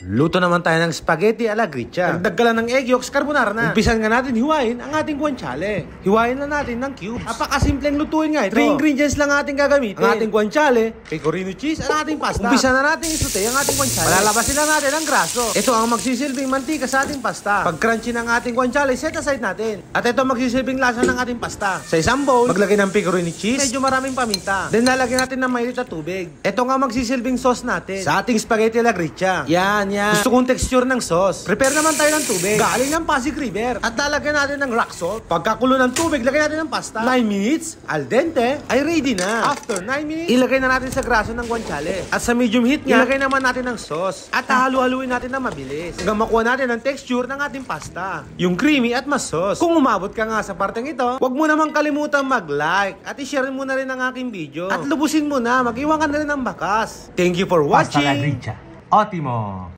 Luto naman tayo ng spaghetti alla gricia. Dagdag ka lang ng egg yolks, carbonara na. Umpisan nga natin hiwain ang ating guanciale. Hiwain lang natin ng cubes. Napakasimpleng lutuin nga ito. 3 ingredients lang ating gagamitin. Ang ating guanciale, pecorino cheese, at ating pasta. Umpisa na natin isute ang ating guanciale. Malalabasin lang natin ang graso. Ito ang magsisilbing mantika sa ating pasta. Pag crunchy ng ating guanciale, set aside natin. At ito magsisilbing lasa ng ating pasta. Sa isang bowl, maglagay ng pecorino cheese, medyo maraming paminta. Then lalagyan natin ng mainit na tubig. Ito nga magsisilbing sauce natin sa ating spaghetti alla gricia. Yan. Gusto kong texture ng sauce. Prepare naman tayo ng tubig. Galing ng Pasig River. At lalagyan natin ng rock salt. Pagkakulo ng tubig, lagyan natin ng pasta. 9 minutes, al dente, ay ready na. After 9 minutes, ilagay na natin sa graso ng guanciale. At sa medium heat niya, ilagay naman natin ng sauce. At halu-haluin natin na mabilis. Hanggang makuha natin ang texture ng ating pasta. Yung creamy at mas sauce. Kung umabot ka nga sa parteng ito, huwag mo namang kalimutan mag-like. At i-share mo na rin ang aking video. At lubusin mo na, mag-iwan ka na rin ng bakas. Thank you for watching. Pasta alla gricia. Ottimo!